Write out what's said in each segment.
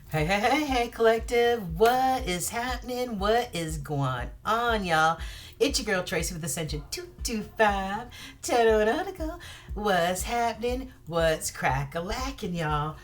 Hey, hey, hey, hey, collective. What is happening? What is going on, y'all? It's your girl Tracy with Ascension 225. Taranatical. What's happening? What's crack-a-lacking, y'all?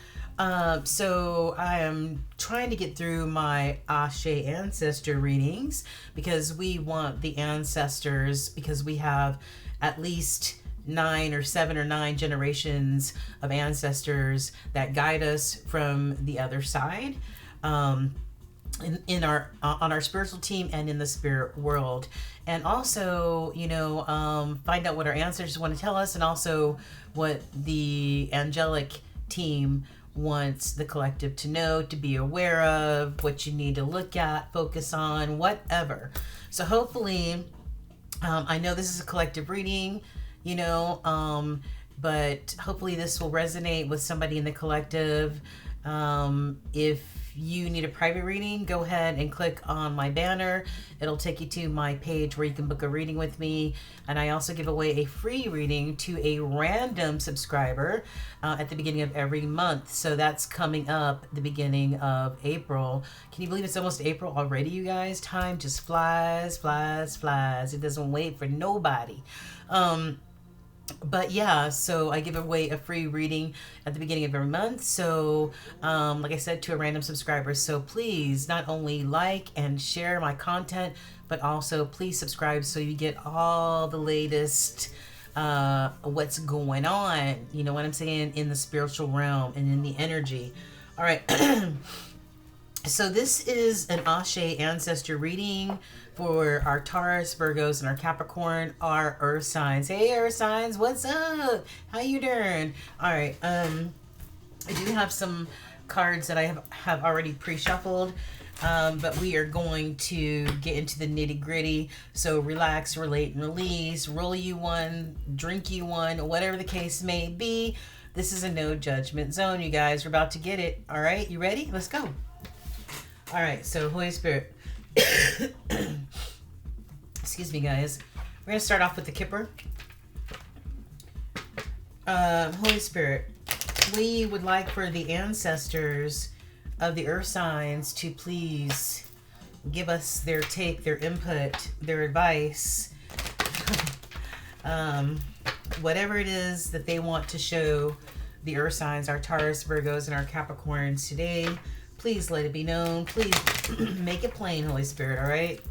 So I am trying to get through my Ashe Ancestor readings because we want the ancestors, because we have at least 9 or 7 or 9 generations of ancestors that guide us from the other side, in our on our spiritual team and in the spirit world, and also find out what our ancestors want to tell us, and also what the angelic team wants the collective to know, to be aware of, what you need to look at, focus on, whatever. So hopefully, I know this is a collective reading, you know, but hopefully this will resonate with somebody in the collective. If you need a private reading, go ahead and click on my banner. It'll take you to my page where you can book a reading with me. And I also give away a free reading to a random subscriber at the beginning of every month. So that's coming up at the beginning of April. Can you believe it's almost April already, you guys? Time just flies, flies, flies. It doesn't wait for nobody. But yeah, so I give away a free reading at the beginning of every month. So, like I said, to a random subscriber. So please not only like and share my content, but also please subscribe so you get all the latest what's going on. You know what I'm saying? In the spiritual realm and in the energy. All right. So this is an Ashe Ancestor reading for our Taurus, Virgos, and our Capricorn, our Earth signs. Hey, Earth signs, what's up? How you doing? All right. I do have some cards that I have already pre-shuffled, but we are going to get into the nitty-gritty. So relax, relate, and release. Roll you one, drink you one, whatever the case may be. This is a no judgment zone, you guys. We're about to get it. All right, you ready? Let's go. All right, so Holy Spirit. Excuse me, guys. We're going to start off with the Kipper. Holy Spirit, we would like for the ancestors of the earth signs to please give us their take, their input, their advice, whatever it is that they want to show the earth signs, our Taurus, Virgos, and our Capricorns today. Please let it be known. Please make it plain, Holy Spirit, all right?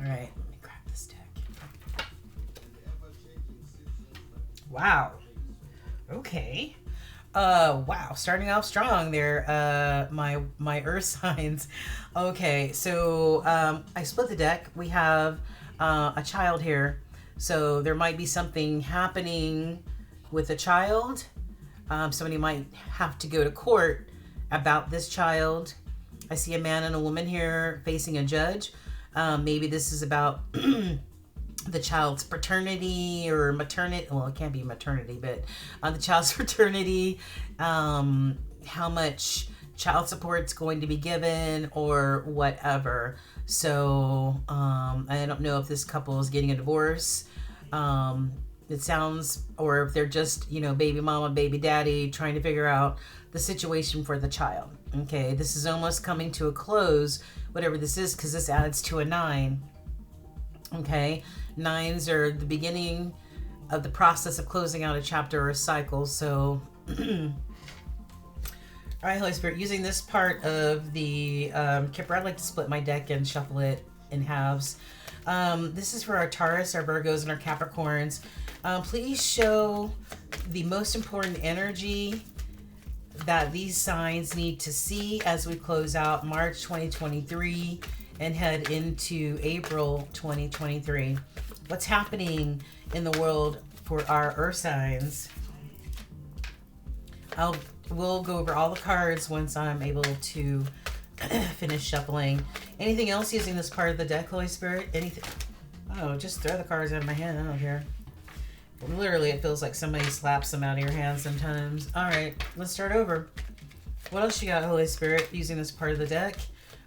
All right, let me grab this deck. Wow. Okay. Wow, starting off strong there, my earth signs. Okay, so I split the deck. We have a child here. So there might be something happening with a child. Somebody might have to go to court about this child. I see a man and a woman here facing a judge. Maybe this is about the child's paternity or maternity. Well, it can't be maternity, but the child's paternity, how much child support is going to be given or whatever. So I don't know if this couple is getting a divorce. It sounds, or if they're just, baby mama, baby daddy, trying to figure out the situation for the child. Okay, this is almost coming to a close, whatever this is, because this adds to a 9. Okay, 9s are the beginning of the process of closing out a chapter or a cycle. So, all right, Holy Spirit, using this part of the Kipper, I'd like to split my deck and shuffle it in halves. This is for our Taurus, our Virgos, and our Capricorns. Please show the most important energy that these signs need to see as we close out March 2023 and head into April 2023. What's happening in the world for our earth signs? We'll go over all the cards once I'm able to finish shuffling. Anything else using this part of the deck, Holy Spirit? Anything? Oh, just throw the cards out of my hand. I don't care. Literally, it feels like somebody slaps them out of your hand sometimes. All right, let's start over. What else you got, Holy Spirit, using this part of the deck?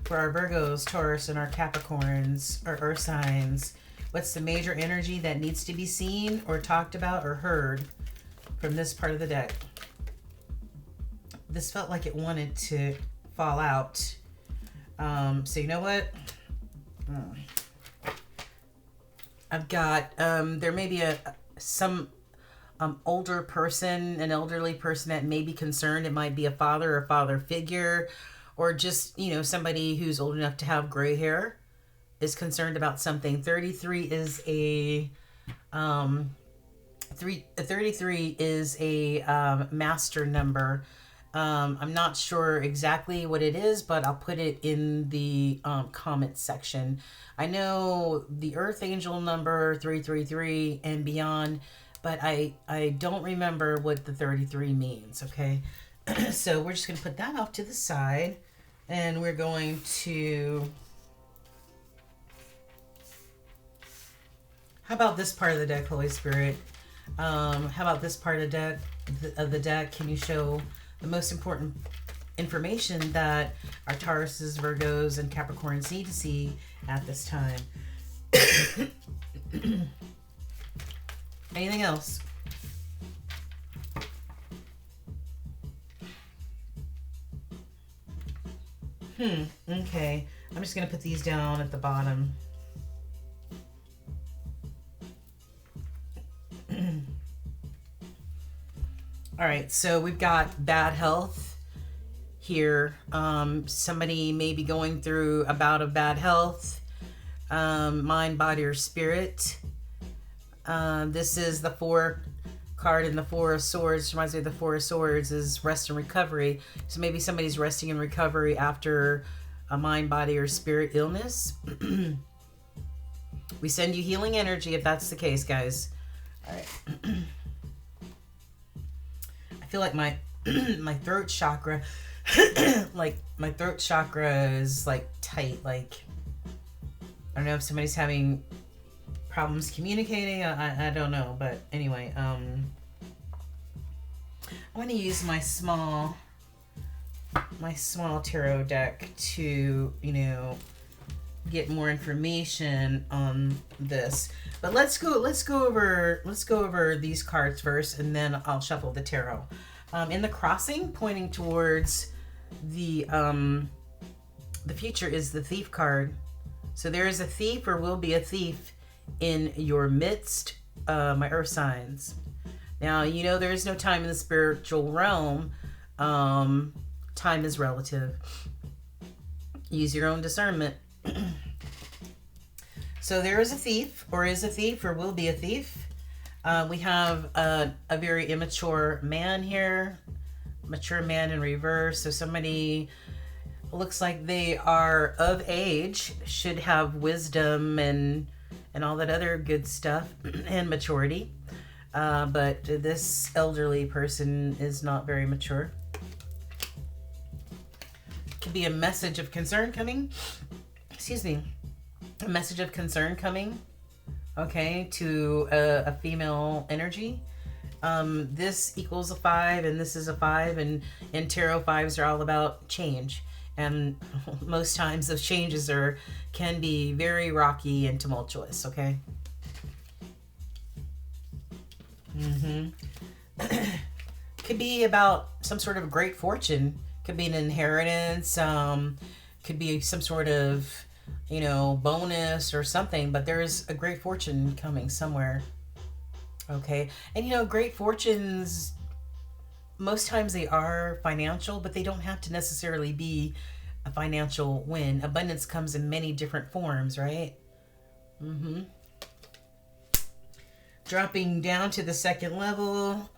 For our Virgos, Taurus, and our Capricorns, our earth signs. What's the major energy that needs to be seen or talked about or heard from this part of the deck? this felt like it wanted to fall out. So you know what? I've got, there may be some older person, an elderly person that may be concerned. It might be a father or father figure, or just, you know, somebody who's old enough to have gray hair is concerned about something. 33 is a 33 is a master number. I'm not sure exactly what it is, but I'll put it in the comment section. I know the Earth Angel number 333 and beyond, but I don't remember what the 33 means, okay? So we're just going to put that off to the side, and we're going to... How about this part of the deck, Holy Spirit? How about this part of the deck? Can you show the most important information that our Tauruses, Virgos, and Capricorns need to see at this time? Anything else? Okay. I'm just going to put these down at the bottom. All right, so we've got bad health here. Somebody may be going through a bout of bad health, mind, body, or spirit. This is the 4 card in the 4 of Swords. Reminds me of the 4 of Swords is rest and recovery. So maybe somebody's resting in recovery after a mind, body, or spirit illness. We send you healing energy if that's the case, guys. All right. I feel like my my throat chakra, like my throat chakra is like tight. Like, I don't know if somebody's having problems communicating. I don't know, but anyway, I want to use my small tarot deck to, you know, get more information on this. But let's go over these cards first, and then I'll shuffle the tarot. In the crossing, pointing towards the future, is the Thief card. So there is a thief, or will be a thief, in your midst, my earth signs. Now, you know there is no time in the spiritual realm. Time is relative. Use your own discernment. So there is a thief, or is a thief, or will be a thief. We have a very immature man here. Mature man in reverse. So somebody looks like they are of age, should have wisdom and all that other good stuff, and maturity. But this elderly person is not very mature. Could be a message of concern coming. Excuse me. A message of concern coming, okay, to a female energy. This equals a 5, and this is a 5, and in tarot, 5s are all about change, and most times those changes can be very rocky and tumultuous, okay? Could be about some sort of great fortune. Could be an inheritance. Could be some sort of, you know, bonus or something, but there's a great fortune coming somewhere. Okay. And you know, great fortunes, most times they are financial, but they don't have to necessarily be a financial win. Abundance comes in many different forms, right? Dropping down to the second level,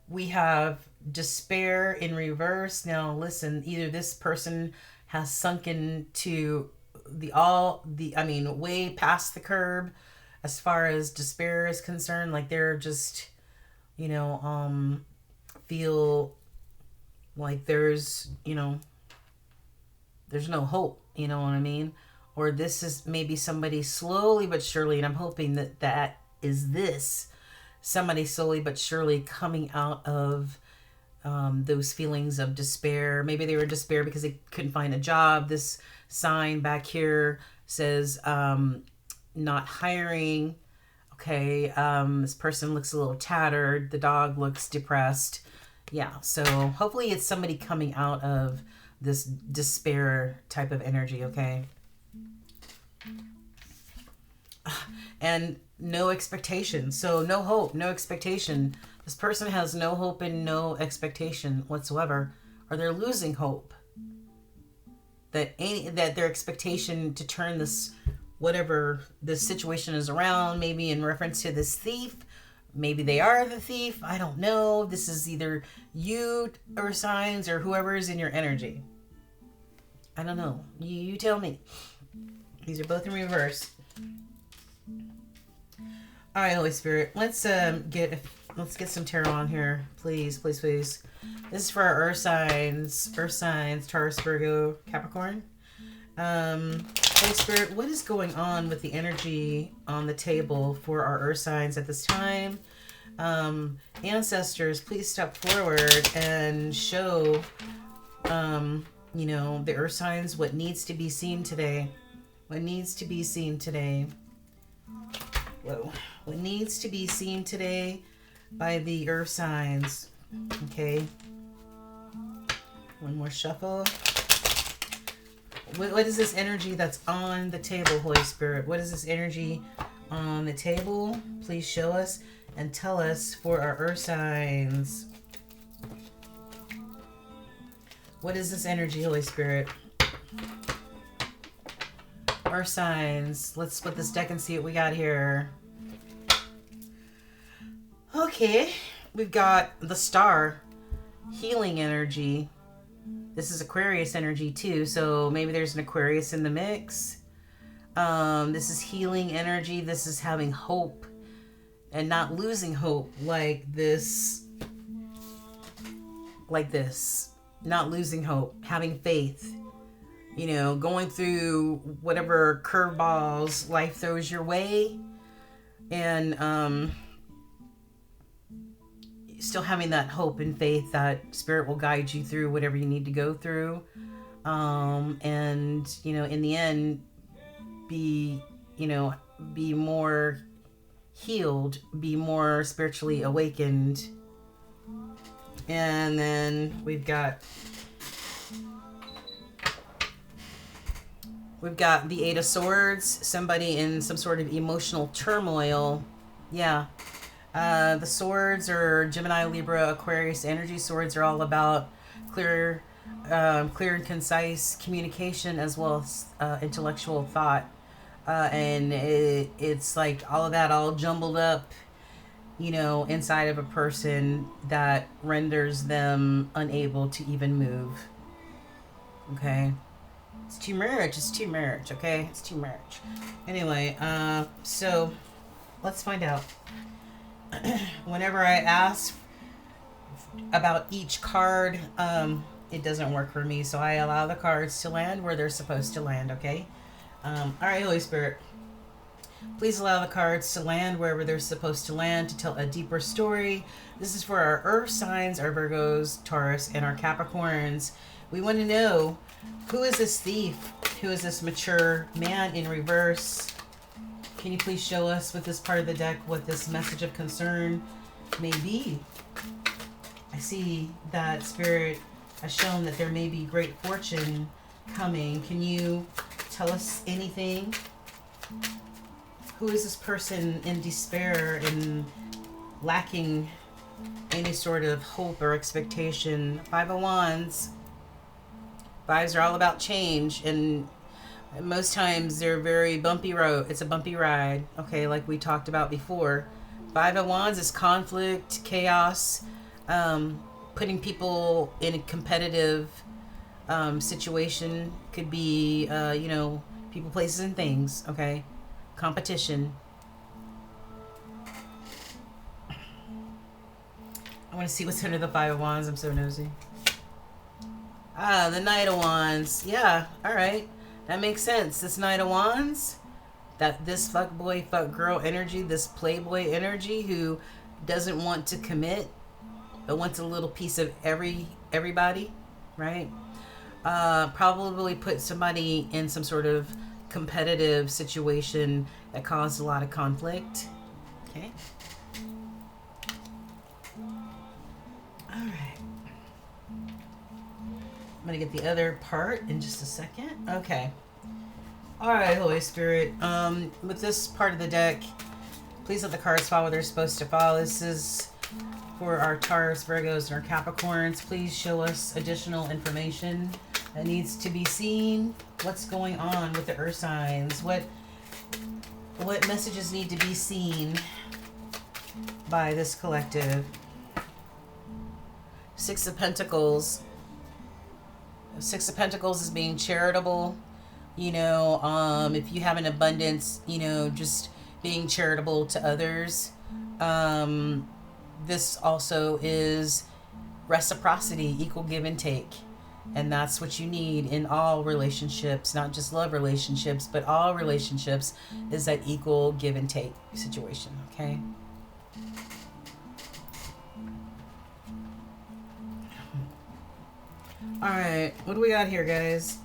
we have despair in reverse. Now listen, either this person has sunken to way past the curb as far as despair is concerned. Like they're just, you know, feel like there's no hope, you know what I mean? Or this is maybe somebody slowly but surely, and I'm hoping that is this, somebody slowly but surely coming out of those feelings of despair. Maybe they were in despair because they couldn't find a job. This sign back here says not hiring. Okay, this person looks a little tattered. The dog looks depressed. Yeah, so hopefully it's somebody coming out of this despair type of energy, okay? And no expectation. So no hope, no expectation. This person has no hope and no expectation whatsoever, or they're losing hope. That their expectation to turn this, whatever this situation is around, maybe in reference to this thief, maybe they are the thief, I don't know. This is either you or signs or whoever is in your energy. I don't know. You tell me. These are both in reverse. All right, Holy Spirit, let's get some tarot on here, please, please, please. This is for our earth signs, Taurus, Virgo, Capricorn. Holy Spirit, what is going on with the energy on the table for our earth signs at this time? Ancestors, please step forward and show, the earth signs what needs to be seen today. What needs to be seen today. Whoa. What needs to be seen today by the earth signs. Okay. One more shuffle. What is this energy that's on the table, Holy Spirit? What is this energy on the table? Please show us and tell us for our earth signs. What is this energy, Holy Spirit? Earth signs. Let's split this deck and see what we got here. Okay, we've got the star, healing energy. This is Aquarius energy too, so maybe there's an Aquarius in the mix. This is healing energy. This is having hope and not losing hope, like this. Not losing hope, having faith. Going through whatever curveballs life throws your way, and still having that hope and faith that Spirit will guide you through whatever you need to go through, and in the end, be more healed, be more spiritually awakened. And then we've got the Eight of Swords, somebody in some sort of emotional turmoil. Yeah. The swords are Gemini, Libra, Aquarius energy. Swords are all about clear and concise communication as well as intellectual thought. And it's like all of that all jumbled up, inside of a person that renders them unable to even move. Okay? It's too much, okay? It's too much. Anyway, so let's find out. Whenever I ask about each card, it doesn't work for me, so I allow the cards to land where they're supposed to land, okay? All right, Holy Spirit, please allow the cards to land wherever they're supposed to land to tell a deeper story. This is for our earth signs, our Virgos, Taurus, and our Capricorns. We want to know, who is this thief? Who is this mature man in reverse? Can you please show us with this part of the deck what this message of concern may be? I see that Spirit has shown that there may be great fortune coming. Can you tell us anything? Who is this person in despair and lacking any sort of hope or expectation? Five of Wands. Fives are all about change, and most times they're very bumpy road. It's a bumpy ride, okay, like we talked about before. Five of Wands is conflict, chaos, putting people in a competitive situation. Could be, people, places, and things, okay? Competition. I want to see what's under the Five of Wands. I'm so nosy. The Knight of Wands. Yeah, all right. That makes sense. This Knight of Wands, this fuck boy, fuck girl energy, this playboy energy who doesn't want to commit, but wants a little piece of everybody, right? Probably put somebody in some sort of competitive situation that caused a lot of conflict. Okay. All right. going to get the other part in just a second. Okay. All right, Holy Spirit. With this part of the deck, please let the cards fall where they're supposed to fall. This is for our Taurus, Virgos, and our Capricorns. Please show us additional information that needs to be seen. What's going on with the earth signs? What messages need to be seen by this collective? Six of Pentacles. Six of Pentacles is being charitable. You know, if you have an abundance, you know, just being charitable to others. This also is reciprocity, equal give and take. And that's what you need in all relationships, not just love relationships, but all relationships, is that equal give and take situation, okay? All right, what do we got here, guys?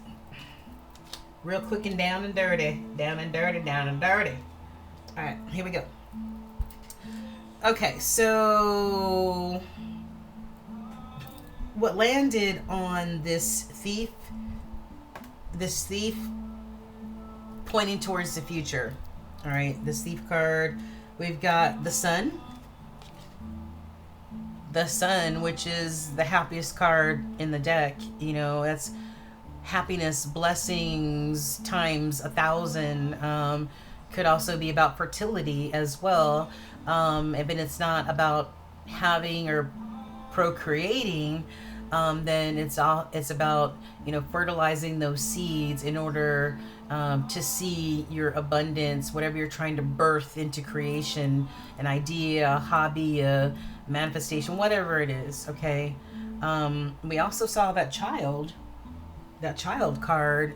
Real quick and down and dirty. Down and dirty, down and dirty. All right, here we go. Okay, so what landed on this thief pointing towards the future. All right, this thief card, we've got the sun. The sun, which is the happiest card in the deck. You know, that's happiness, blessings times 1,000. Could also be about fertility as well. But it's not about having or procreating, then it's about, you know, fertilizing those seeds in order to see your abundance, whatever you're trying to birth into creation, an idea, a hobby, a manifestation, whatever it is. Okay. We also saw that child card.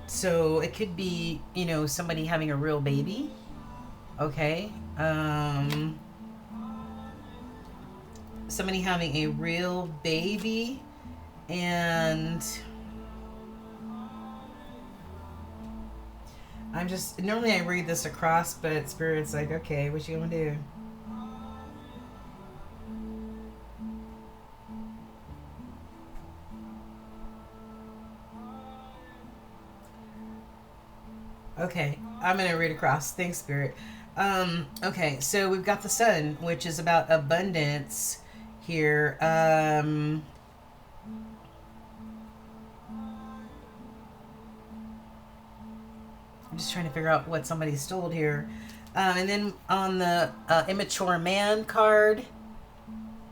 So it could be, you know, somebody having a real baby. Okay. Somebody having a real baby, and normally I read this across, but Spirit's like, okay, what you gonna do? Okay, I'm gonna read across. Thanks, Spirit. Okay, so we've got the sun, which is about abundance here. I'm just trying to figure out what somebody stole here. And then on the immature man card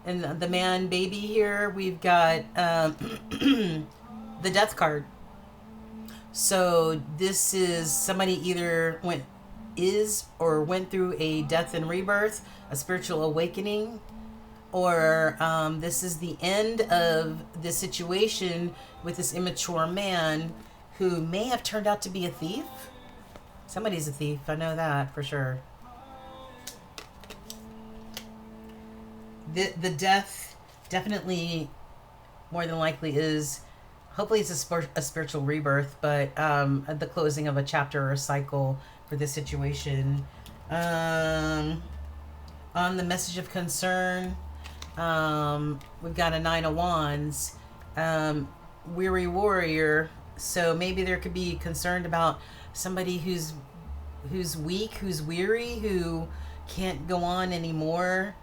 and the man baby here, we've got the death card. So this is somebody either went through a death and rebirth, a spiritual awakening, or this is the end of the situation with this immature man who may have turned out to be a thief. Somebody's a thief, I know that for sure. The death definitely, more than likely, is, hopefully it's a spiritual rebirth, but the closing of a chapter or a cycle for this situation. On the message of concern, we've got a 9 of Wands, weary warrior. So maybe there could be concerned about somebody who's weak, who's weary, who can't go on anymore.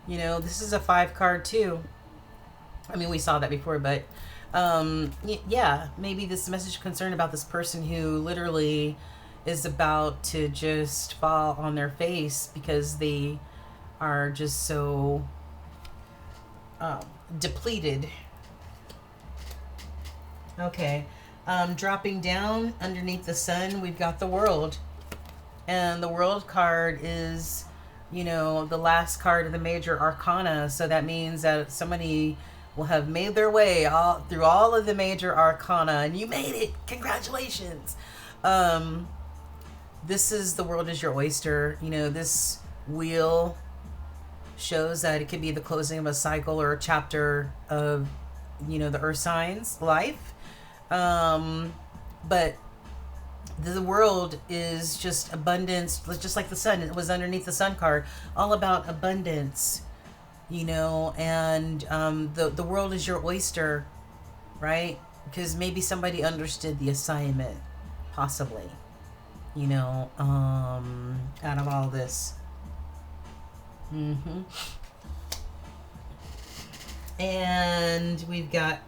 You know, this is a 5 card too. I mean, we saw that before, but yeah, maybe this message of concern about this person who literally is about to just fall on their face because they are just so depleted. Okay, dropping down underneath the sun, we've got the world. And the world card is, you know, the last card of the major arcana. So that means that somebody will have made their way through all of the major arcana, and you made it. Congratulations. This is the world is your oyster. You know, this wheel shows that it could be the closing of a cycle or a chapter of, you know, the earth signs life. But the world is just abundance, just like the sun. It was underneath the sun card, all about abundance. and the world is your oyster, right? Because maybe somebody understood the assignment, possibly, out of all this. hmm And we've got,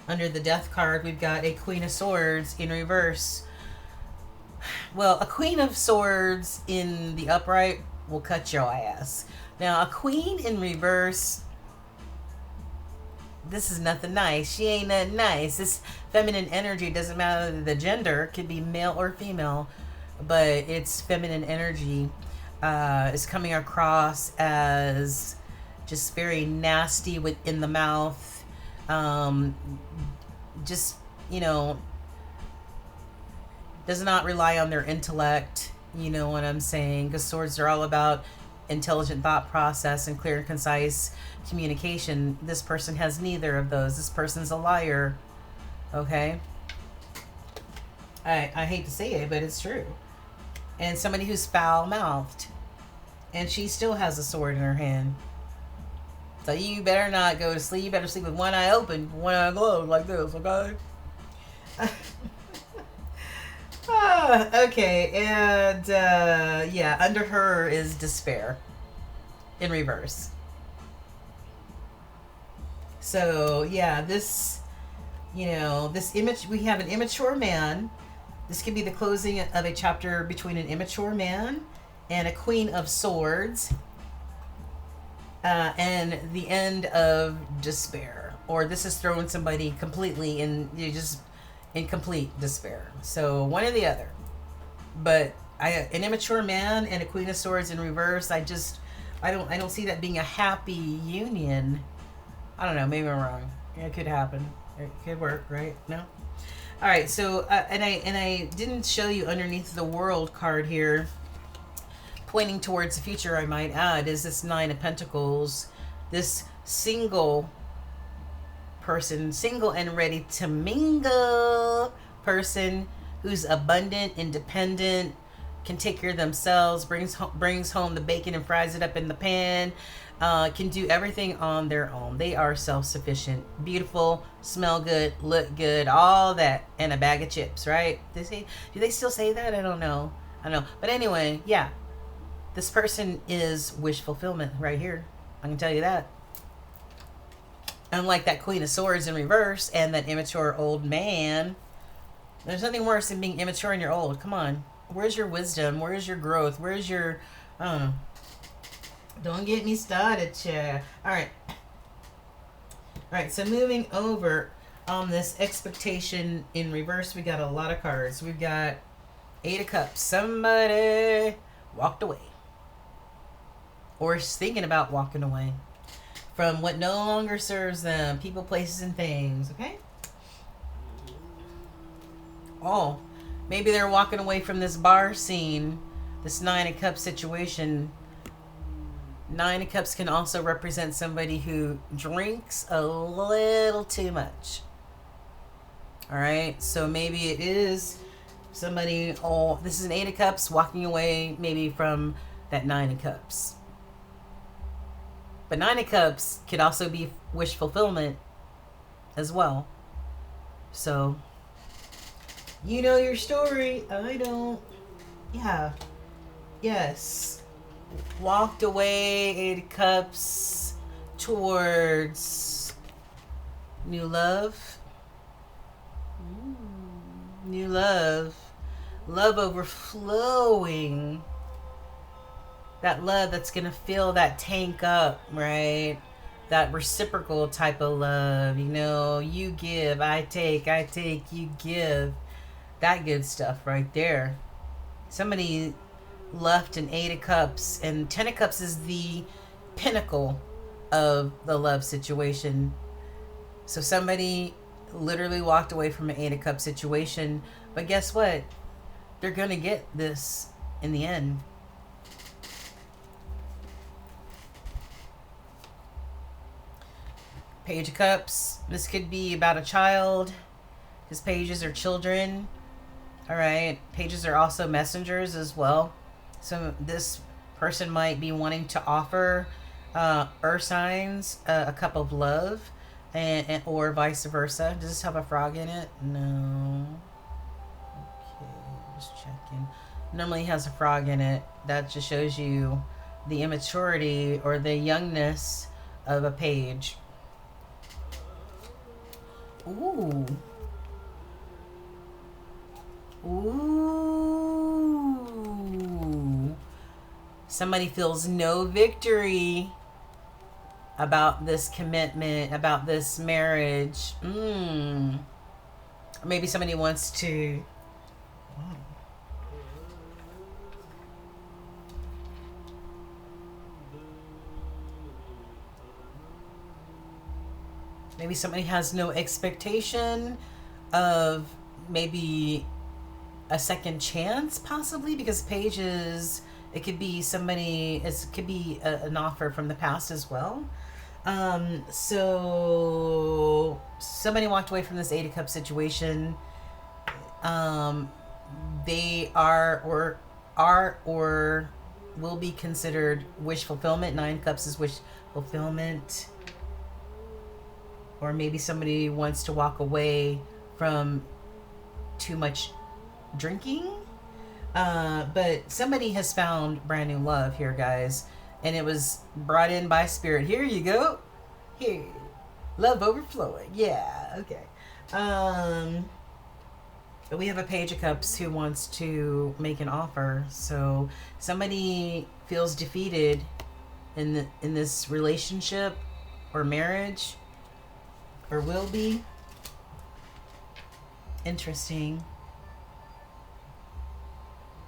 under the death card, we've got a Queen of Swords in reverse. Well, a Queen of Swords in the upright will cut your ass. Now, a Queen in reverse, this is nothing nice. She ain't nothing nice. This feminine energy, doesn't matter the gender, could be male or female, but it's feminine energy is coming across as just very nasty within the mouth. Just, does not rely on their intellect. You know what I'm saying? Because swords are all about intelligent thought process and clear and concise communication. This person has neither of those. This person's a liar. Okay? I hate to say it, but it's true. And somebody who's foul-mouthed. And she still has a sword in her hand. So you better not go to sleep. You better sleep with one eye open, one eye closed, like this, okay? Okay, and yeah, under her is despair in reverse. So yeah, this image, we have an immature man. This could be the closing of a chapter between an immature man and a Queen of Swords, and the end of despair. Or this is throwing somebody completely in complete despair. So one or the other. But an immature man and a Queen of Swords in reverse, I don't see that being a happy union. I don't know, maybe I'm wrong. It could happen. It could work, right? No? All right, so and I didn't show you underneath the World card here, pointing towards the future, I might add, is this Nine of Pentacles. This single person, single and ready to mingle person who's abundant, independent, can take care of themselves, brings home the bacon and fries it up in the pan, can do everything on their own. They are self-sufficient, beautiful, smell good, look good, all that, and a bag of chips, right? Do they still say that? I don't know. But anyway, yeah. This person is wish fulfillment right here. I can tell you that. Unlike that Queen of Swords in reverse and that immature old man, there's nothing worse than being immature and you're old. Come on. Where's your wisdom? Where's your growth? Where's your... Don't get me started, chair. Alright. Alright, so moving over on this expectation in reverse, we got a lot of cards. We've got Eight of Cups. Somebody walked away. Or is thinking about walking away from what no longer serves them. People, places, and things. Okay? Oh, maybe they're walking away from this bar scene. This Nine of Cups situation. Nine of Cups can also represent somebody who drinks a little too much. Alright? So maybe it is somebody... Oh, this is an Eight of Cups walking away maybe from that Nine of Cups. But Nine of Cups could also be wish fulfillment as well. So, you know your story. I don't. Yeah. Yes. Walked away, Eight of Cups, towards new love. New love. Love overflowing. That love that's going to fill that tank up, right? That reciprocal type of love. You give, I take, you give. That good stuff right there. Somebody left an Eight of Cups, and Ten of Cups is the pinnacle of the love situation. So somebody literally walked away from an Eight of Cups situation, but guess what? They're going to get this in the end. Page of Cups. This could be about a child. His pages are children. Alright. Pages are also messengers as well. So this person might be wanting to offer Earth signs, a cup of love, and or vice versa. Does this have a frog in it? No. Okay, just checking. Normally has a frog in it. That just shows you the immaturity or the youngness of a page. Ooh. Ooh. Somebody feels no victory about this commitment, about this marriage. Maybe somebody wants to. Maybe somebody has no expectation of maybe a second chance, possibly, because pages, it could be somebody, it could be an offer from the past as well. So somebody walked away from this Eight of Cups situation. They or will be considered wish fulfillment. Nine Cups is wish fulfillment. Or maybe somebody wants to walk away from too much drinking. But somebody has found brand new love here, guys. And it was brought in by spirit. Here you go. Here. Love overflowing. Yeah, okay. We have a Page of Cups who wants to make an offer. So somebody feels defeated in this relationship or marriage, or will be. Interesting.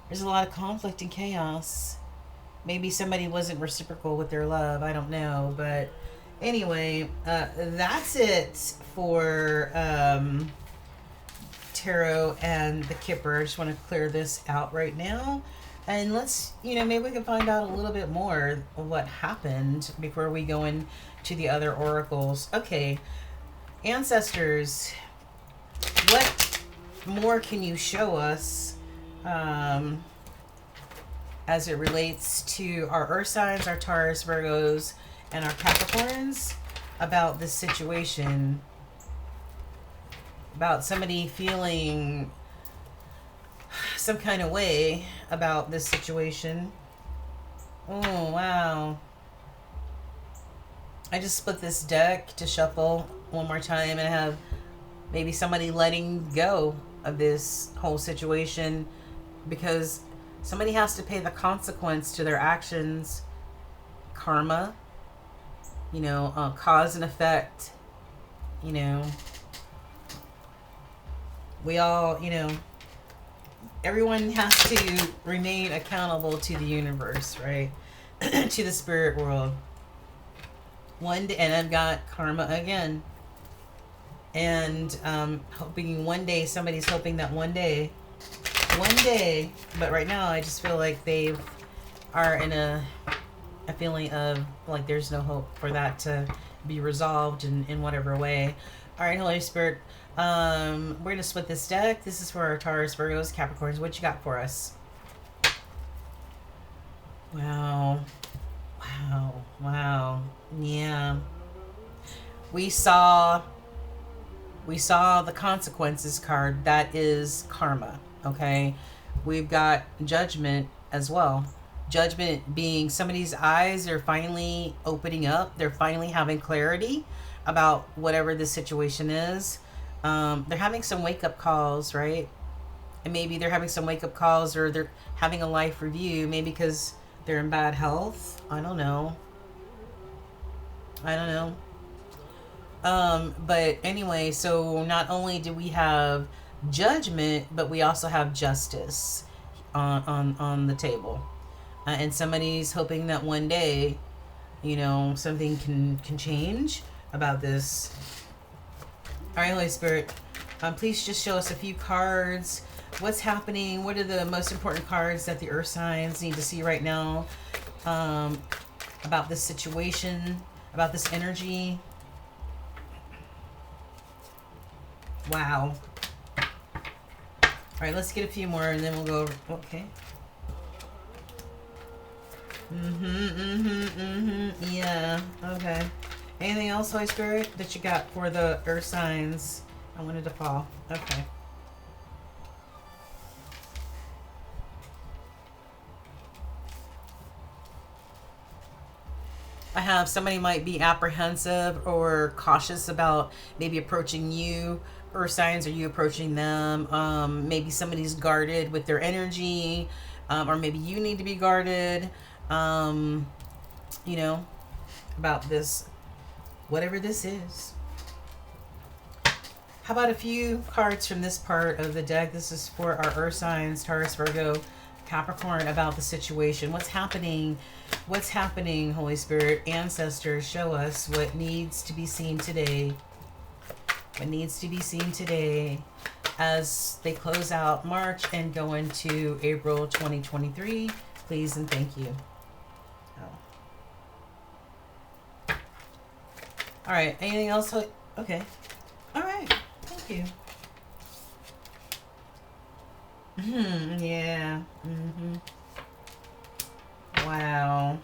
There's a lot of conflict and chaos. Maybe somebody wasn't reciprocal with their love. I don't know. But anyway, that's it for Tarot and the Kipper. I just want to clear this out right now. And let's, maybe we can find out a little bit more of what happened before we go into the other oracles. Okay. Ancestors, what more can you show us as it relates to our Earth signs, our Taurus, Virgos, and our Capricorns about this situation? About somebody feeling some kind of way about this situation. Oh, wow. I just split this deck to shuffle one more time and have maybe somebody letting go of this whole situation because somebody has to pay the consequence to their actions. Karma, cause and effect. We all, everyone has to remain accountable to the universe, right? To the spirit world. One day, and I've got karma again. And hoping one day, somebody's hoping that one day, but right now I just feel like they are in a feeling of like there's no hope for that to be resolved in whatever way. All right, Holy Spirit, we're going to split this deck. This is for our Taurus, Virgos, Capricorns. What you got for us? Wow. Yeah. We saw the consequences card. That is karma. Okay. We've got judgment as well. Judgment being somebody's eyes are finally opening up. They're finally having clarity about whatever the situation is. They're having some wake up calls, right? And maybe they're having some wake up calls, or they're having a life review, maybe because they're in bad health. I don't know. But anyway, so not only do we have judgment, but we also have justice on the table. And somebody's hoping that one day, something can change about this. All right, Holy Spirit, please just show us a few cards. What's happening? What are the most important cards that the Earth signs need to see right now about this situation, about this energy? Wow. All right, let's get a few more and then we'll go over. Okay. Yeah. Okay. Anything else, Holy Spirit, that you got for the earth signs? I wanted to fall. Okay. I have somebody might be apprehensive or cautious about maybe approaching you, earth signs, or you approaching them. Maybe somebody's guarded with their energy, or maybe you need to be guarded. Um, you know, about this, whatever this is. How about a few cards from this part of the deck? This is for our earth signs, Taurus, Virgo, Capricorn, about the situation. What's happening? What's happening, Holy Spirit? Ancestors, show us what needs to be seen today. What needs to be seen today as they close out March and go into April 2023. Please and thank you. Oh. All right. Anything else? Okay. All right. Thank you. Yeah. Wow.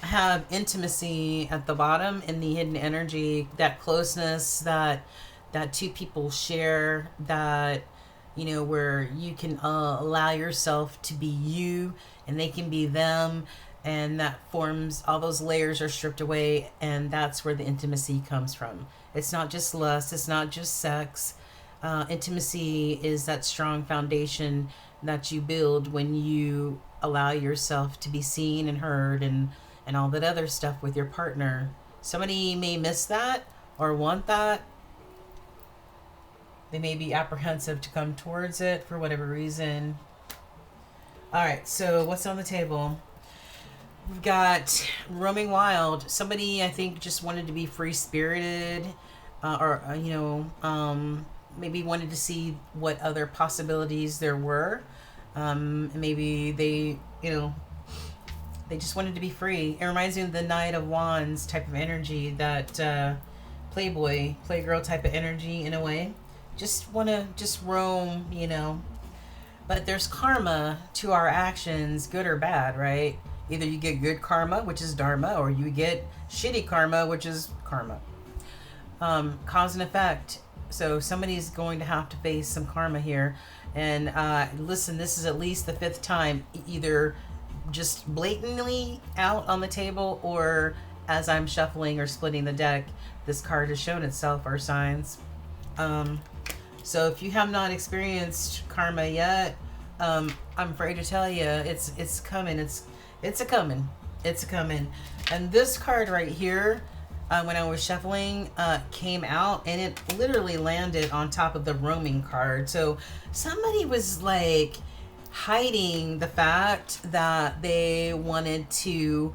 I have intimacy at the bottom in the hidden energy, that closeness that two people share, that where you can allow yourself to be you and they can be them, and that forms, all those layers are stripped away, and that's where the intimacy comes from. It's not just lust, it's not just sex. Intimacy is that strong foundation that you build when you allow yourself to be seen and heard, and all that other stuff with your partner. Somebody may miss that or want that. They may be apprehensive to come towards it for whatever reason. All right, so what's on the table? We've got roaming wild. Somebody, I think, just wanted to be free spirited, or maybe wanted to see what other possibilities there were. Maybe they just wanted to be free. It reminds me of the Knight of Wands type of energy, that playboy, playgirl type of energy in a way. Just want to just roam, But there's karma to our actions, good or bad, right? Either you get good karma, which is dharma, or you get shitty karma, which is karma. Cause and effect. So somebody's going to have to face some karma here. And listen, this is at least the 5th time, either just blatantly out on the table, or as I'm shuffling or splitting the deck, this card has shown itself, our signs. So if you have not experienced karma yet, I'm afraid to tell you, it's coming. It's a coming. It's a coming. And this card right here, when I was shuffling, came out, and it literally landed on top of the roaming card. So somebody was like hiding the fact that they wanted to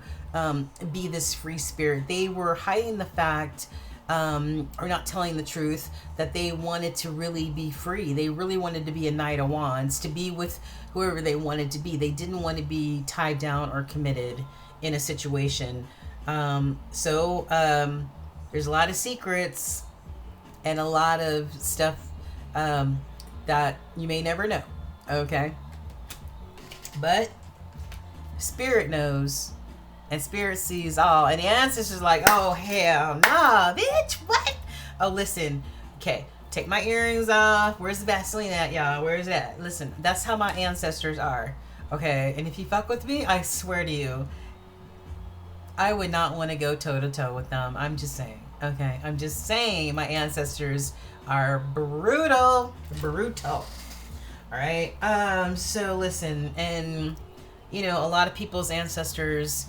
be this free spirit. They were hiding the fact, or not telling the truth, that they wanted to really be free. They really wanted to be a Knight of Wands, to be with whoever they wanted to be. They didn't want to be tied down or committed in a situation. So there's a lot of secrets and a lot of stuff that you may never know. Okay? But Spirit knows. And Spirit sees all. And the Ancestor's like, oh, hell nah, bitch, what? Oh, listen. Okay, take my earrings off. Where's the Vaseline at, y'all? Where's that? Listen, that's how my Ancestors are. Okay, and if you fuck with me, I swear to you, I would not want to go toe-to-toe with them. I'm just saying. Okay, I'm just saying my Ancestors are brutal. Brutal. All right? So listen, and, a lot of people's Ancestors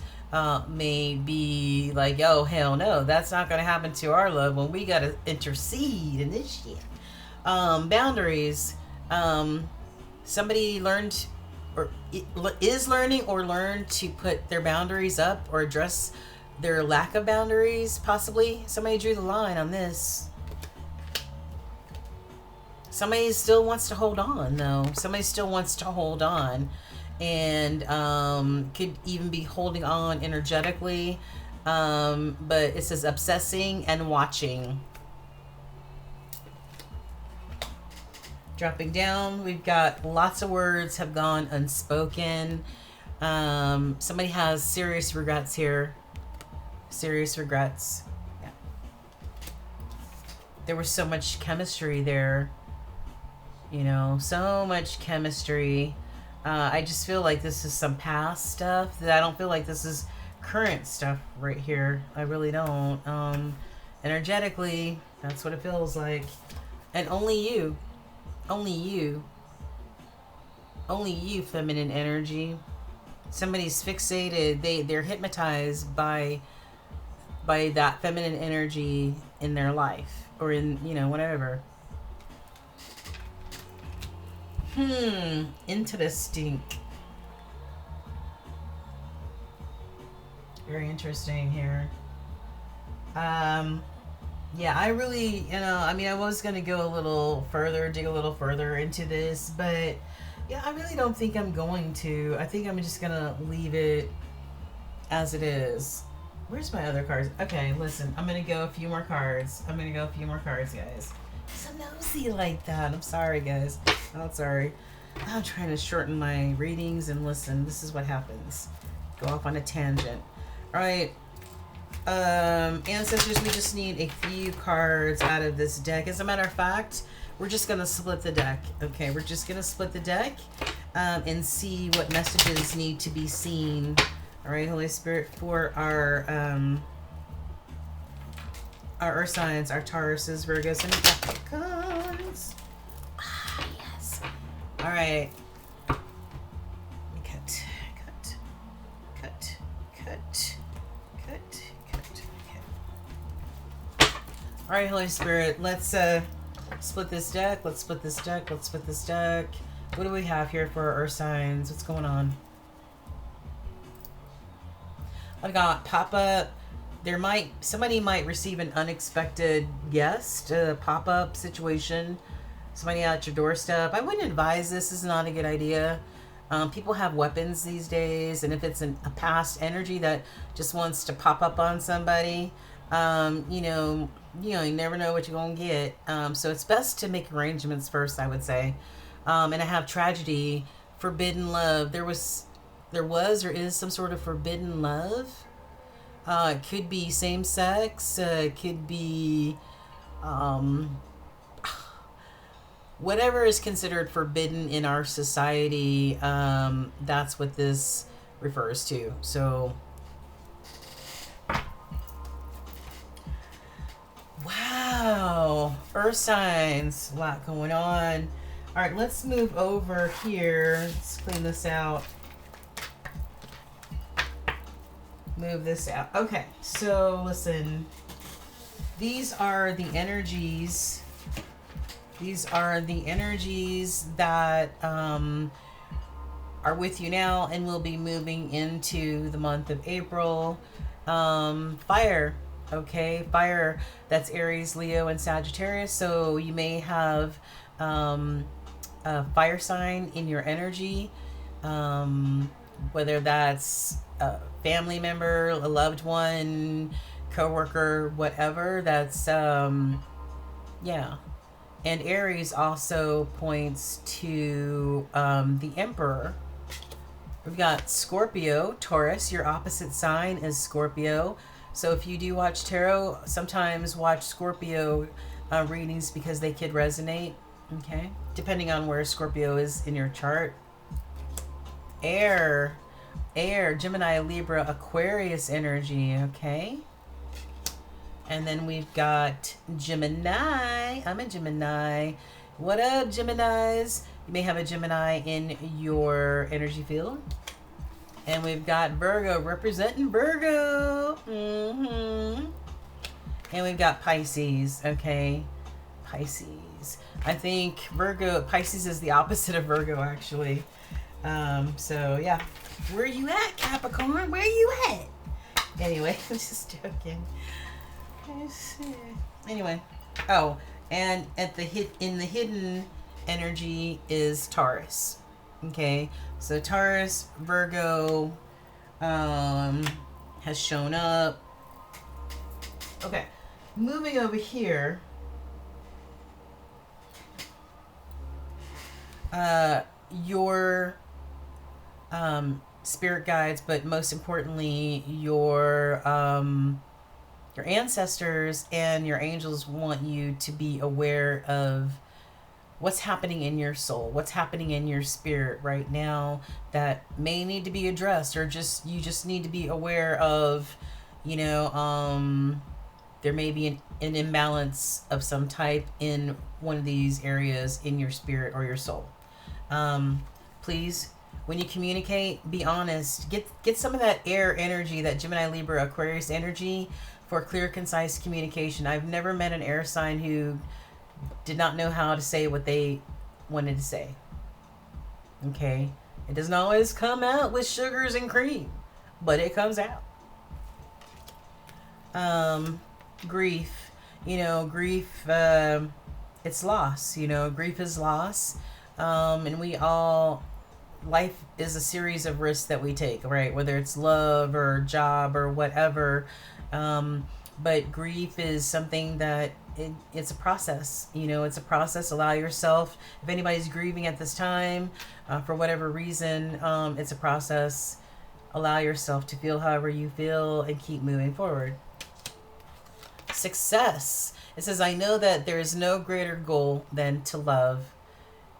may be like, oh, hell no, that's not going to happen to our loved one. We got to intercede in this shit. Boundaries. Somebody learned, or is learning, or learned to put their boundaries up or address their lack of boundaries, possibly. Somebody drew the line on this. Somebody still wants to hold on, though. Somebody still wants to hold on. And could even be holding on energetically. But it says obsessing and watching. Dropping down, we've got lots of words have gone unspoken. Somebody has serious regrets here. Serious regrets. Yeah. There was so much chemistry there. You know, so much chemistry. I just feel like this is some past stuff. That I don't feel like this is current stuff right here. I really don't. Energetically, that's what it feels like. And only you, feminine energy. Somebody's fixated. They're hypnotized by that feminine energy in their life or in, you know, whatever. Interesting. Very interesting here. Yeah, I really, you know, I mean, I was going to go a little further, dig a little further into this, but yeah, I really don't think I'm going to. I think I'm just going to leave it as it is. Where's my other cards? Okay, listen, I'm going to go a few more cards. Guys. So nosy like that. I'm sorry, guys. I'm sorry. I'm trying to shorten my readings, and listen, this is what happens. Go off on a tangent. All right. Ancestors, we just need a few cards out of this deck. As a matter of fact, we're just going to split the deck. Okay, we're just going to split the deck and see what messages need to be seen. All right, Holy Spirit, for our Earth signs, our Tauruses, Virgos, and Capricorns. Ah, yes. All right. All right, Holy Spirit, let's split this deck. Let's split this deck. What do we have here for our Earth signs? What's going on? I've got pop-up. Somebody might receive an unexpected guest, a pop-up situation. Somebody at your doorstep. I wouldn't advise this. This is not a good idea. People have weapons these days, and if it's a past energy that just wants to pop up on somebody, you never know what you're gonna get. So it's best to make arrangements first, I would say. And I have tragedy, forbidden love. There was or is some sort of forbidden love. It could be same sex. It could be whatever is considered forbidden in our society. That's what this refers to. So. Wow, Earth signs, a lot going on. All right, let's move over here. Let's clean this out. Move this out. Okay, so listen. These are the energies. These are the energies that are with you now and will be moving into the month of April. Fire. Okay, fire, that's Aries, Leo, and Sagittarius. So you may have a fire sign in your energy, whether that's a family member, a loved one, coworker, whatever. That's, yeah. And Aries also points to the Emperor. We've got Scorpio, Taurus. Your opposite sign is Scorpio. So if you do watch tarot, sometimes watch Scorpio readings because they could resonate, okay? Depending on where Scorpio is in your chart. Air, Gemini, Libra, Aquarius energy, okay? And then we've got Gemini. I'm a Gemini. What up, Geminis? You may have a Gemini in your energy field. And we've got Virgo, representing Virgo. And we've got Pisces, okay? Pisces. I think Pisces is the opposite of Virgo, actually. So, yeah. Where you at, Capricorn? Where you at? Anyway, I'm just joking. Anyway. Oh, and in the hidden energy is Taurus. Okay, so Taurus, Virgo, has shown up. Okay, moving over here. Your spirit guides, but most importantly, your ancestors and your angels want you to be aware of what's happening in your soul, what's happening in your spirit right now that may need to be addressed, or just you just need to be aware of, you know, there may be an imbalance of some type in one of these areas in your spirit or your soul. Please, when you communicate, be honest. Get some of that air energy, that Gemini, Libra, Aquarius energy for clear, concise communication. I've never met an air sign who did not know how to say what they wanted to say. Okay? It doesn't always come out with sugars and cream, but it comes out. Grief. Grief, it's loss. Grief is loss. And we all, life is a series of risks that we take, right? Whether it's love or job or whatever. But grief is something that it's a process. It's a process. Allow yourself, if anybody's grieving at this time, for whatever reason, it's a process. Allow yourself to feel however you feel and keep moving forward. Success. It says, I know that there is no greater goal than to love.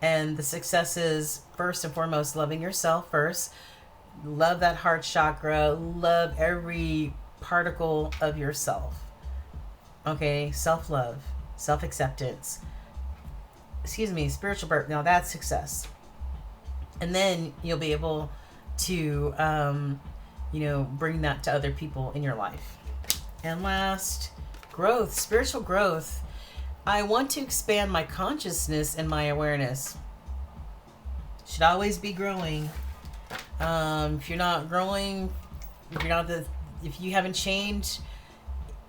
And the success is, first and foremost, loving yourself first. Love that heart chakra. Love every particle of yourself. Okay? Self-love. Self-acceptance. Spiritual birth. Now that's success. And then you'll be able to, bring that to other people in your life. And last, growth. Spiritual growth. I want to expand my consciousness and my awareness. Should always be growing. If you're not growing, if you haven't changed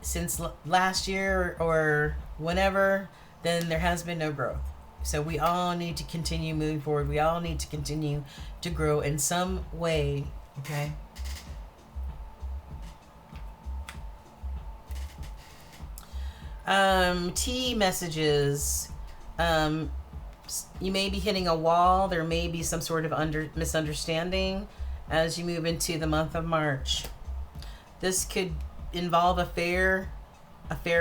since last year or whenever, then there has been no growth. So we all need to continue moving forward. We all need to continue to grow in some way. Okay. T messages. You may be hitting a wall. There may be some sort of misunderstanding as you move into the month of March. This could involve a fair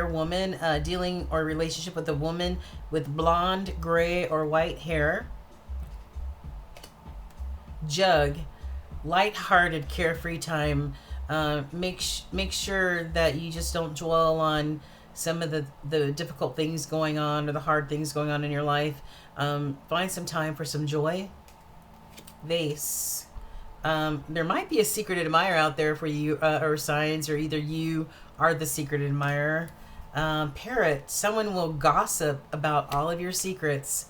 woman, dealing or relationship with a woman with blonde, gray, or white hair. Jug, light-hearted, carefree time. Make sure that you just don't dwell on some of the difficult things going on or the hard things going on in your life. Find some time for some joy. Vase. There might be a secret admirer out there for you, or signs, or either you are the secret admirer. Parrot. Someone will gossip about all of your secrets.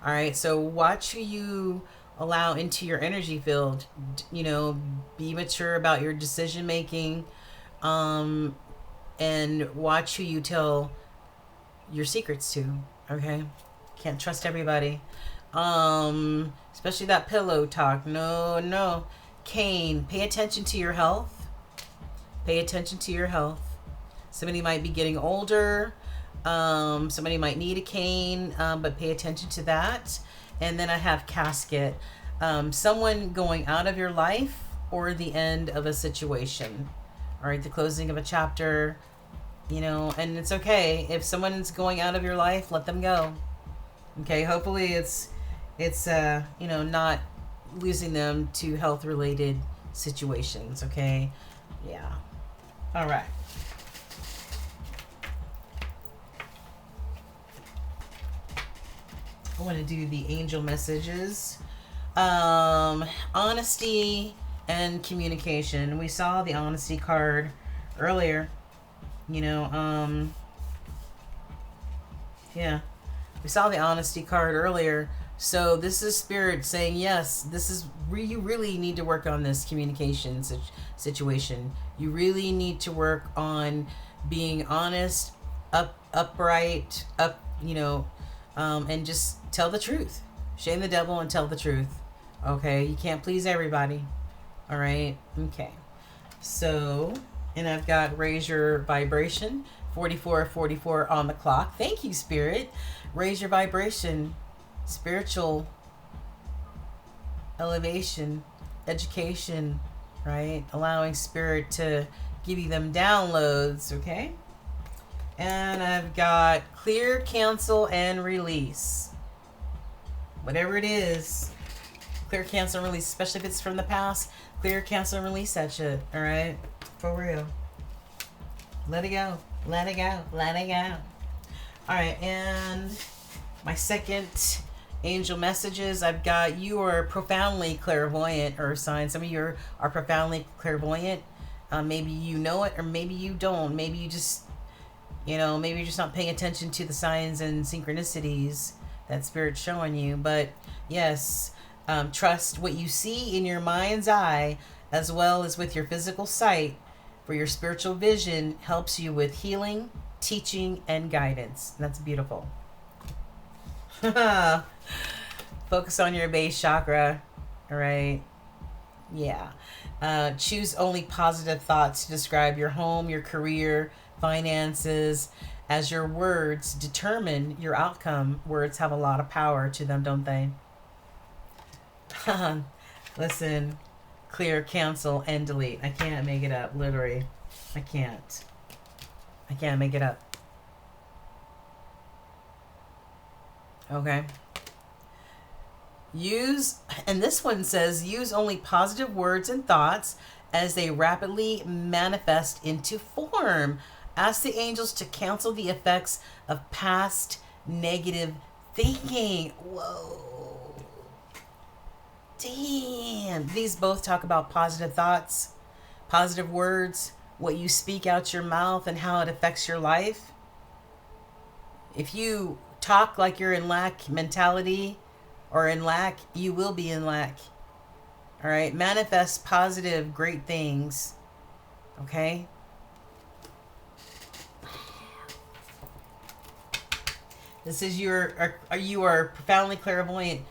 All right. So watch who you allow into your energy field. Be mature about your decision making. And watch who you tell your secrets to. Okay? Can't trust everybody. Especially that pillow talk. No. Cane. Pay attention to your health. Pay attention to your health. Somebody might be getting older. Somebody might need a cane. But pay attention to that. And then I have casket. Someone going out of your life or the end of a situation. All right, the closing of a chapter, and it's okay. If someone's going out of your life, let them go. Okay, hopefully it's not losing them to health-related situations, okay? Yeah. All right. I want to do the angel messages. Honesty and communication. We saw the honesty card earlier. We saw the honesty card earlier. So this is Spirit saying, yes, this is you really need to work on this communication situation. You really need to work on being honest, upright, and just tell the truth. Shame the devil and tell the truth. Okay? You can't please everybody. All right? Okay. So, and I've got raise your vibration, 4444 on the clock. Thank you, Spirit. Raise your vibration, spiritual elevation, education, right? Allowing spirit to give you them downloads, okay? And I've got clear, cancel, and release. Whatever it is, clear, cancel, and release, especially if it's from the past. Clear, cancel, and release that shit, all right? For real. Let it go. Let it go. Let it go. All right, and my second angel messages, I've got you are profoundly clairvoyant, earth sign. Some of you are profoundly clairvoyant. Maybe you know it, or maybe you don't. Maybe you just, maybe you're just not paying attention to the signs and synchronicities that Spirit's showing you. But yes, trust what you see in your mind's eye as well as with your physical sight, for your spiritual vision helps you with healing, teaching, and guidance. That's beautiful. Focus on your base chakra. All right. Yeah. Choose only positive thoughts to describe your home, your career, finances, as your words determine your outcome. Words have a lot of power to them, don't they? Listen, clear, cancel, and delete. I can't make it up, literally. I can't make it up. Okay. And this one says, use only positive words and thoughts as they rapidly manifest into form. Ask the angels to cancel the effects of past negative thinking. Whoa. Damn. These both talk about positive thoughts, positive words, what you speak out your mouth and how it affects your life. If you talk like you're in lack mentality or in lack, you will be in lack. All right. Manifest positive, great things. Okay. This is you are profoundly clairvoyant.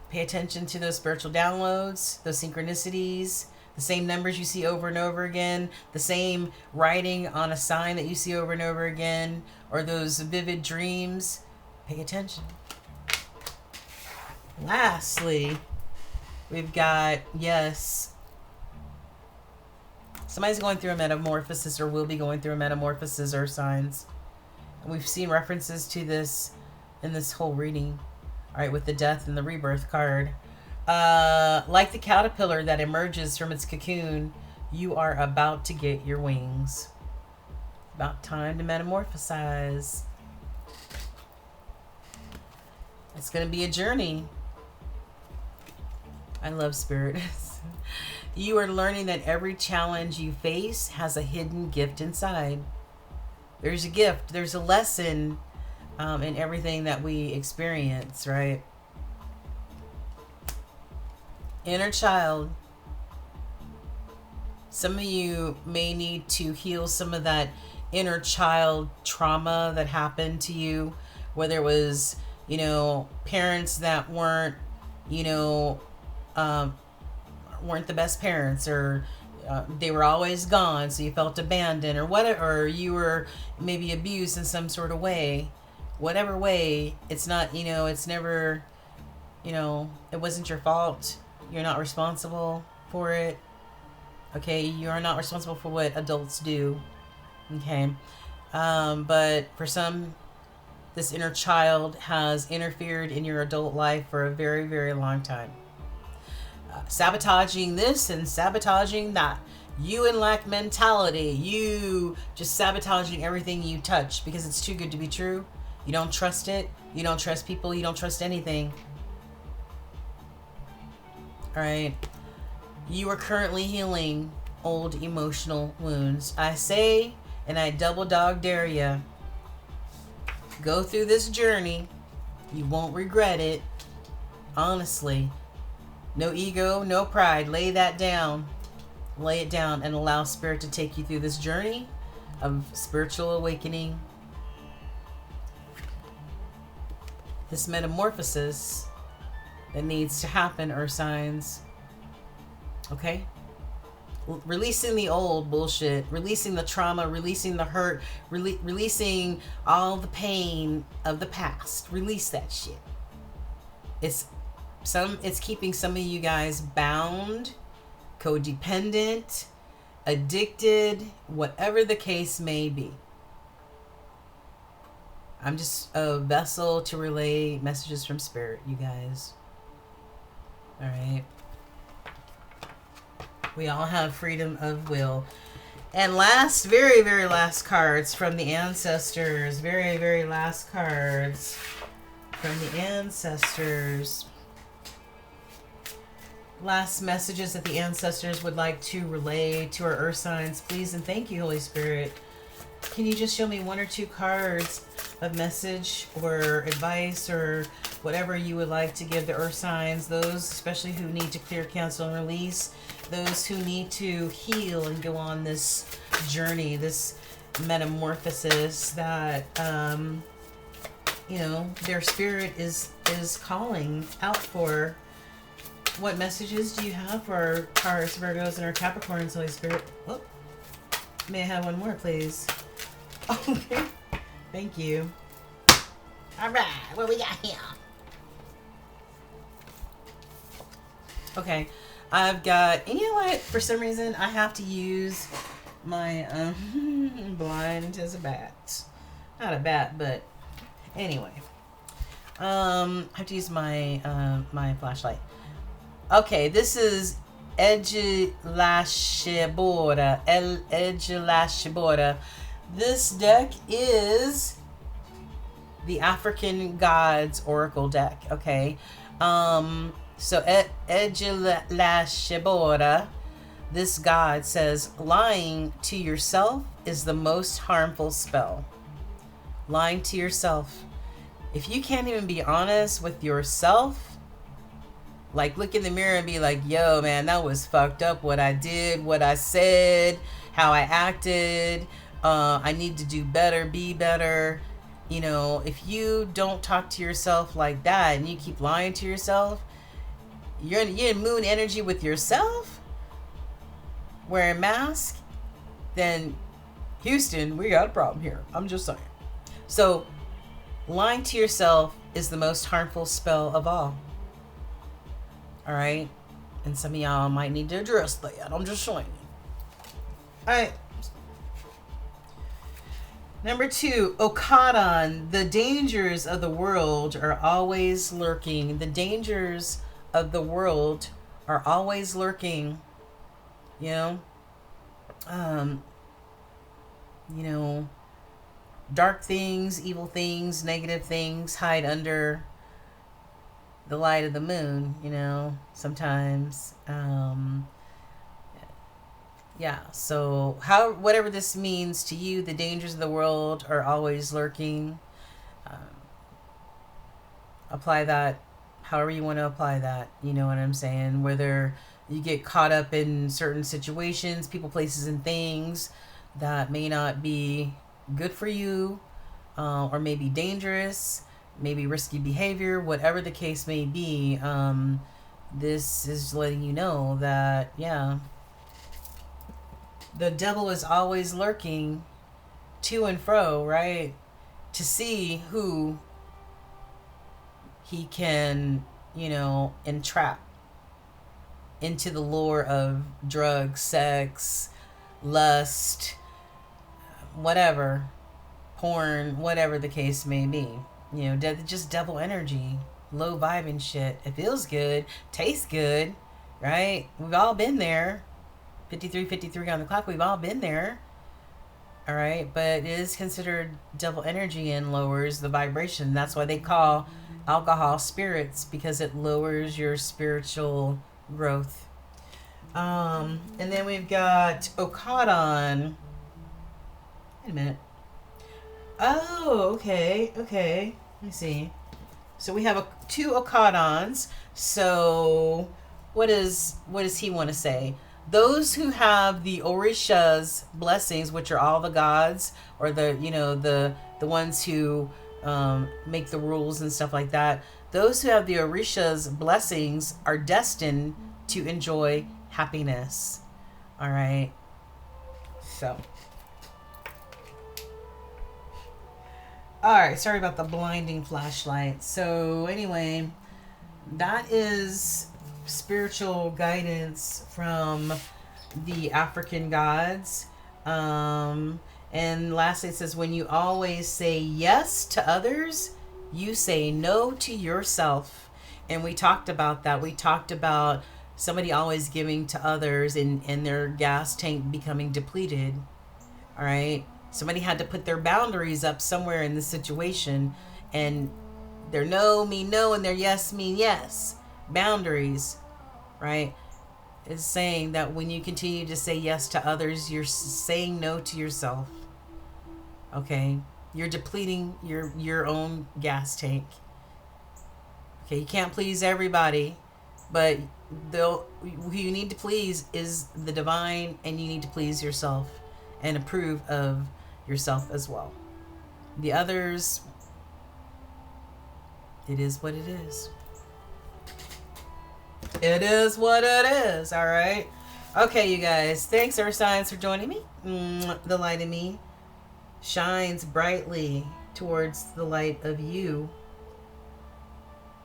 Pay attention to those spiritual downloads, those synchronicities, the same numbers you see over and over again, the same writing on a sign that you see over and over again, or those vivid dreams. Pay attention. Lastly, we've got, yes, somebody's going through a metamorphosis or will be going through a metamorphosis, or signs. And we've seen references to this in this whole reading. All right, with the death and the rebirth card. Like the caterpillar that emerges from its cocoon, you are about to get your wings. About time to metamorphosize. It's going to be a journey. I love spirit. You are learning that every challenge you face has a hidden gift inside. There's a gift. There's a lesson in everything that we experience, right? Inner child. Some of you may need to heal some of that inner child trauma that happened to you, whether it was, parents that weren't the best parents, or they were always gone, so you felt abandoned, or whatever, or you were maybe abused in some sort of way. Whatever way, it's not, it's never, it wasn't your fault. You're not responsible for it. Okay, you are not responsible for what adults do. Okay, but for some, this inner child has interfered in your adult life for a very, very long time. Sabotaging this and sabotaging that. You in lack mentality. You just sabotaging everything you touch because it's too good to be true. You don't trust it. You don't trust people. You don't trust anything. All right. You are currently healing old emotional wounds. I say, and I double dog dare you, go through this journey. You won't regret it. Honestly. No ego, no pride. Lay that down. Lay it down and allow spirit to take you through this journey of spiritual awakening. This metamorphosis that needs to happen, earth signs. Okay? Releasing the old bullshit, releasing the trauma, releasing the hurt, releasing all the pain of the past. Release that shit. It's keeping some of you guys bound codependent, addicted, whatever the case may be. I'm just a vessel to relay messages from spirit, you guys. All right. We all have freedom of will. And last, very, very last cards from the ancestors. Very, very last cards from the ancestors. Last messages that the ancestors would like to relay to our earth signs. Please and thank you, Holy Spirit. Can you just show me one or two cards of message or advice or whatever you would like to give the earth signs, those especially who need to clear, cancel, and release, those who need to heal and go on this journey, this metamorphosis that, you know, their spirit is calling out for. What messages do you have for our Taurus, Virgos, and our Capricorns, Holy Spirit? Oh, may I have one more, please? Okay. Thank you. All right, what we got here? Okay, I've got, and you know what? For some reason, I have to use my blind as a bat. Not a bat, but anyway. I have to use my my flashlight. Okay, this is Edgelashibora. This deck is the African Gods Oracle deck, okay? So Edgelashibora, this god says, lying to yourself is the most harmful spell. Lying to yourself. If you can't even be honest with yourself, like look in the mirror and be like, yo, man, that was fucked up what I did, what I said, how I acted. I need to do better, be better. You know, if you don't talk to yourself like that and you keep lying to yourself, you're in moon energy with yourself, wearing a mask, then Houston, we got a problem here. I'm just saying. So lying to yourself is the most harmful spell of all. All right, and some of y'all might need to address that. I'm just showing you. All right. Number 2, Okadon. The dangers of the world are always lurking. The dangers of the world are always lurking. You know, dark things, evil things, negative things hide under the light of the moon, you know, sometimes. Yeah, so whatever this means to you, the dangers of the world are always lurking. Apply that however you want to apply that, you know what I'm saying? Whether you get caught up in certain situations, people, places, and things that may not be good for you, or may be dangerous, maybe risky behavior, whatever the case may be. This is letting you know that, yeah, the devil is always lurking to and fro, right? To see who he can, you know, entrap into the lure of drugs, sex, lust, whatever, porn, whatever the case may be. You know, just devil energy, low vibing shit. It feels good, tastes good, right? We've all been there. 53 on the clock. We've all been there. All right, but it is considered devil energy and lowers the vibration. That's why they call alcohol spirits, because it lowers your spiritual growth. And then we've got Okadon. Wait a minute. Oh, okay. Let me see. So we have two Okadons. So what does he want to say? Those who have the Orisha's blessings, which are all the gods, or the ones who make the rules and stuff like that. Those who have the Orisha's blessings are destined to enjoy happiness. All right. So. All right. Sorry about the blinding flashlight. So anyway, that is spiritual guidance from the African gods. And lastly, it says, when you always say yes to others, you say no to yourself. And we talked about that. We talked about somebody always giving to others and their gas tank becoming depleted. All right. Somebody had to put their boundaries up somewhere in this situation, and their no mean no and their yes mean yes. Boundaries, right, is saying that when you continue to say yes to others, you're saying no to yourself. Okay? You're depleting your own gas tank. Okay, you can't please everybody, but who you need to please is the divine, and you need to please yourself and approve of yourself as well. The others, it is what it is. It is what it is, all right? Okay, you guys, thanks, Earth Signs, for joining me. The light in me shines brightly towards the light of you.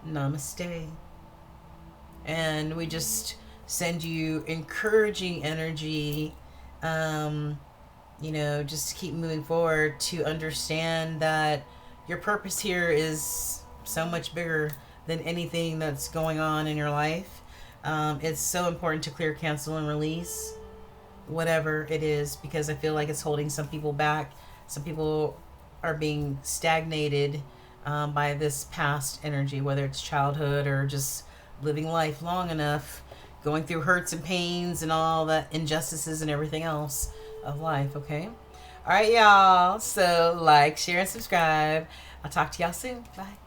Namaste. And we just send you encouraging energy, just to keep moving forward, to understand that your purpose here is so much bigger than anything that's going on in your life. It's so important to clear, cancel, and release whatever it is, because I feel like it's holding some people back. Some people are being stagnated by this past energy, whether it's childhood or just living life long enough, going through hurts and pains and all the injustices and everything else of life, okay? All right, y'all. So like, share, and subscribe. I'll talk to y'all soon. Bye.